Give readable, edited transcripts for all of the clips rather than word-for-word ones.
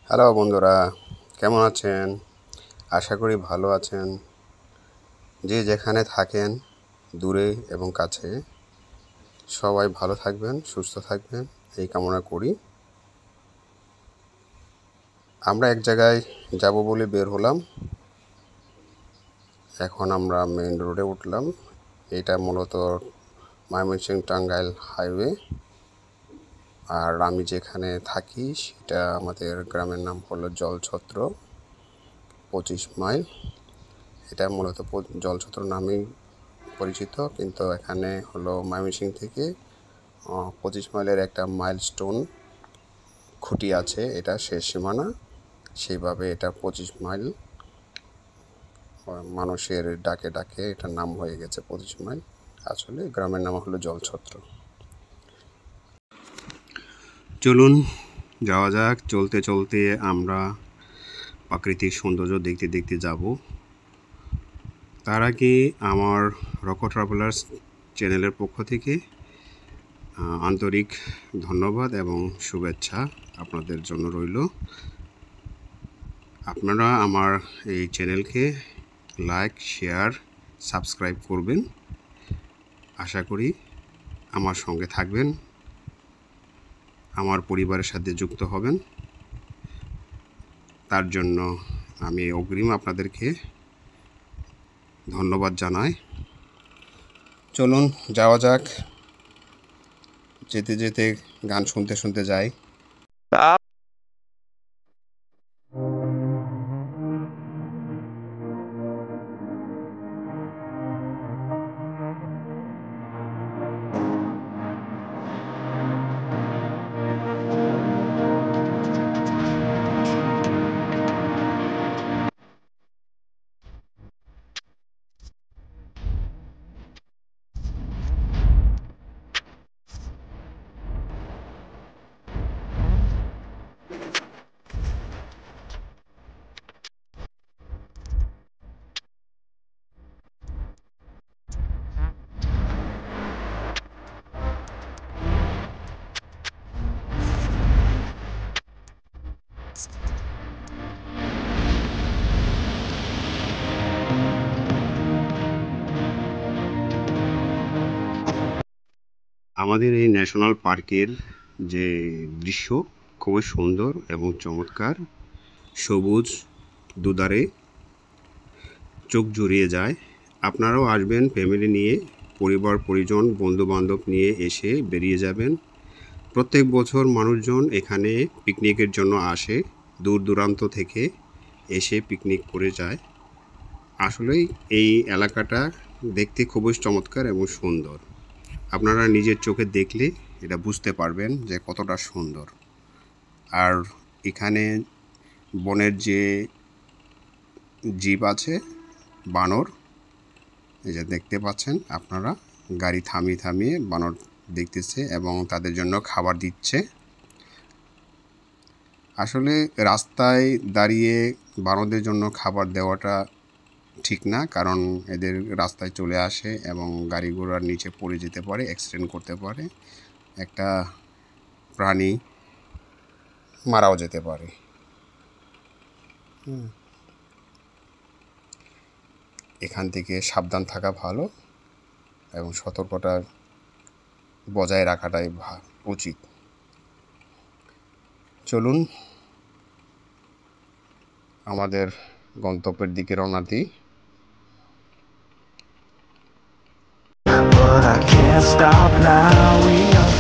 Hello বন্ধুরা, কেমন আছেন? আশা করি ভালো আছেন। যে যেখানে থাকেন, দূরে এবং কাছে, সবাই ভালো থাকবেন, সুস্থ থাকবেন, এই কামনা করি। আমরা এক জায়গায় যাব বলে বের হলাম। এখন আমরা মেইন রোডে উঠলাম। এটা মূলত ময়মনসিংহ টাঙ্গাইল হাইওয়ে। আর আমি যেখানে থাকি সেটা আমাদের গ্রামের নাম হলো জলছত্র, 25 মাইল। এটা মূলত জলছত্র নামেই পরিচিত, কিন্তু এখানে হলো ময়মনসিংহ থেকে 25 মাইলের একটা মাইলস্টোন খুঁটি আছে, এটা শেষ সীমানা। সেইভাবে এটা 25 মাইল মানুষের ডাকে ডাকে এটার নাম হয়ে গেছে 25 মাইল। আসলে গ্রামের নাম হলো জলছত্র। চলুন যাওয়া যাক। চলতে চলতে আমরা প্রাকৃতিক সৌন্দর্য দেখতে দেখতে যাব। তার আগে আমার রকো ট্রাভেলার্স চ্যানেলের পক্ষ থেকে আন্তরিক ধন্যবাদ এবং শুভেচ্ছা আপনাদের জন্য রইল। আপনারা আমার এই চ্যানেলকে লাইক, শেয়ার, সাবস্ক্রাইব করবেন। আশা করি আমার সঙ্গে থাকবেন, আমার পরিবারের সাথে যুক্ত হবেন। তার জন্য আমি অগ্রিম আপনাদেরকে ধন্যবাদ জানাই। চলুন যাওয়া যাক। যেতে যেতে গান শুনতে শুনতে যাই। আমাদের এই ন্যাশনাল পার্কের যে দৃশ্য খুবই সুন্দর এবং চমৎকার। সবুজ দুধারে চোখ জুড়িয়ে যায়। আপনারাও আসবেন ফ্যামিলি নিয়ে, পরিবার পরিজন বন্ধুবান্ধব নিয়ে এসে বেরিয়ে যাবেন। প্রত্যেক বছর মানুষজন এখানে পিকনিকের জন্য আসে, দূর দূরান্ত থেকে এসে পিকনিক করে যায়। আসলেই এই এলাকাটা দেখতে খুবই চমৎকার এবং সুন্দর। আপনারা নিজের চোখে দেখলে এটা বুঝতে পারবেন যে কতটা সুন্দর। আর এখানে বনের যে জীব আছে, বানর, এই যে দেখতে পাচ্ছেন আপনারা, গাড়ি থামিয়ে থামিয়ে বানর দেখতেছে এবং তাদের জন্য খাবার দিচ্ছে। আসলে রাস্তায় দাঁড়িয়ে বানরদের জন্য খাবার দেওয়াটা ঠিক না, কারণ এদের রাস্তায় চলে আসে এবং গাড়ি ঘোড়ার নিচে পড়ে যেতে পারে, অ্যাক্সিডেন্ট করতে পারে, একটা প্রাণী মারাও যেতে পারে। এখান থেকে সাবধান থাকা ভালো এবং সতর্কতা বজায় রাখাটাই উচিত। চলুন আমাদের গন্তব্যের দিকে রওনা দিই। But I can't stop now, we are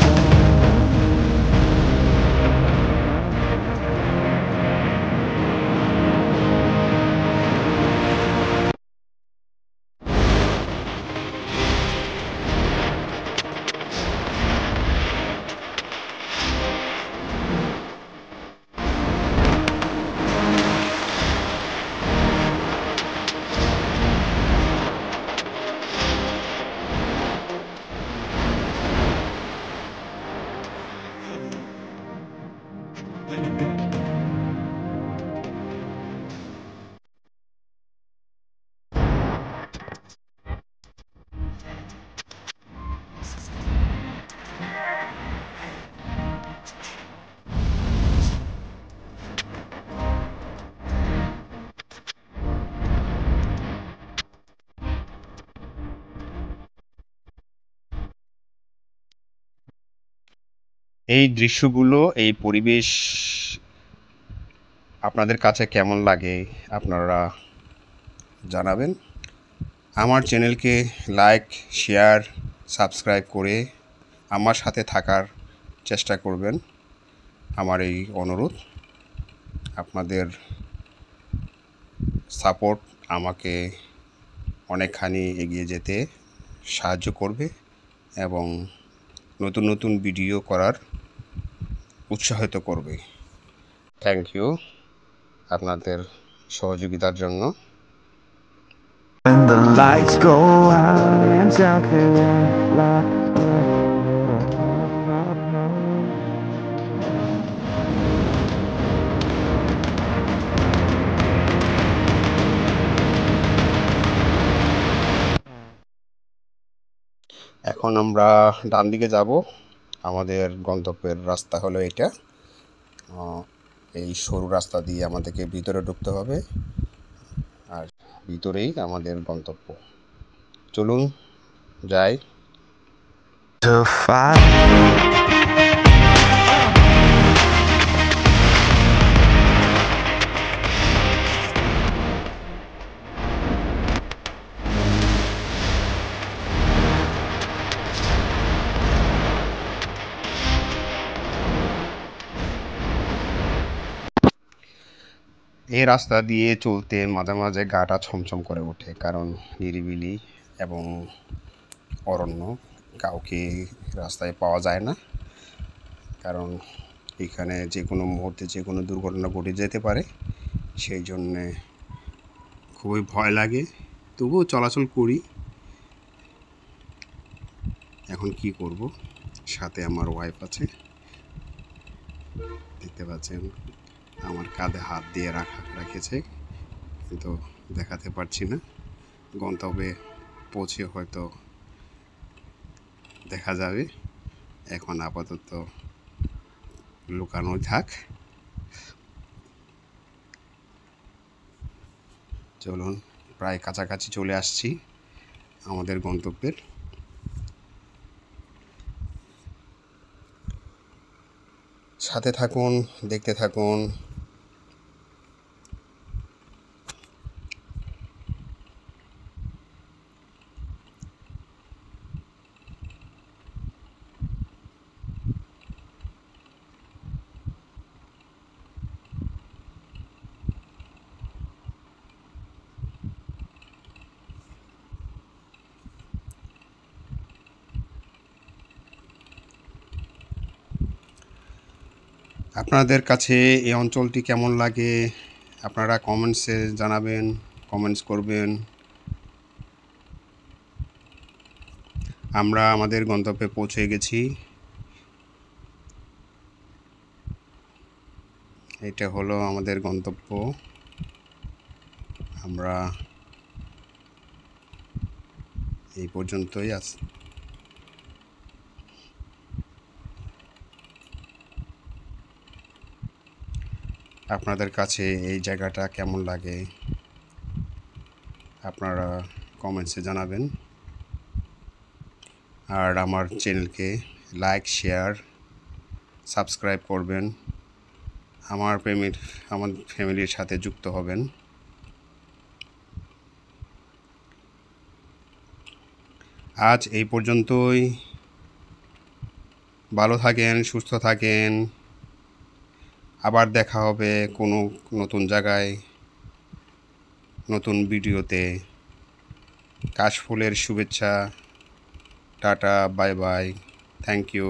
এই দৃশ্যগুলো, এই পরিবেশ আপনাদের কাছে কেমন লাগে আপনারা জানাবেন। আমার চ্যানেলকে লাইক, শেয়ার, সাবস্ক্রাইব করে আমার সাথে থাকার চেষ্টা করবেন। আমার এই অনুরোধ। আপনাদের সাপোর্ট আমাকে অনেকখানি এগিয়ে যেতে সাহায্য করবে এবং নতুন নতুন ভিডিও করার উৎসাহিত করবে। থ্যাংক ইউ আপনাদের সহযোগিতার জন্য। When the lights go out and something like এখন আমরা ডান দিকে যাব। আমাদের গন্তব্যের রাস্তা হলো এটা। এই সরু রাস্তা দিয়ে আমাদেরকে ভিতরে ঢুকতে হবে, আর ভিতরেই আমাদের গন্তব্য। চলুন যাই। to fight. এই রাস্তা দিয়ে চলতে মাঝে মাঝে গাটা ছমছম করে ওঠে, কারণ নিরিবিলি এবং অরণ্য, কাউকে রাস্তায় পাওয়া যায় না। কারণ এখানে যে কোনো মুহূর্তে যে কোনো দুর্ঘটনা ঘটে যেতে পারে, সেই জন্যে খুবই ভয় লাগে, তবুও চলাচল করি। এখন কি করব, সাথে আমার ওয়াইফ আছে, দেখতে পাচ্ছেন আমার কাঁধে হাত দিয়ে রেখেছে, কিন্তু দেখাতে পারছি না। গন্তব্যে পৌঁছে হয়তো দেখা যাবে। এখন আপাতত লুকানোই থাক। চলুন, প্রায় কাছাকাছি চলে আসছি আমাদের গন্তব্যের। সাথে থাকুন, দেখতে থাকুন। আপনাদের কাছে এই অঞ্চলটি কেমন লাগে আপনারা কমেন্টসে জানাবেন, কমেন্টস করবেন। আমরা আমাদের গন্তব্যে পৌঁছে গেছি। এটা হলো আমাদের গন্তব্য। আমরা এই পর্যন্তই আছি। আপনাদের কাছে এই জায়গাটা কেমন লাগে আপনারা কমেন্টসে জানাবেন। আর আমার চ্যানেলকে লাইক, শেয়ার, সাবস্ক্রাইব করবেন। আমার ফ্যামিলির সাথে যুক্ত হবেন। আজ এই পর্যন্তই। ভালো থাকেন, সুস্থ থাকেন। আবার দেখা হবে কোনো নতুন জায়গায়, নতুন ভিডিওতে। কাশফুলের শুভেচ্ছা। Ta-ta, bye bye, thank you.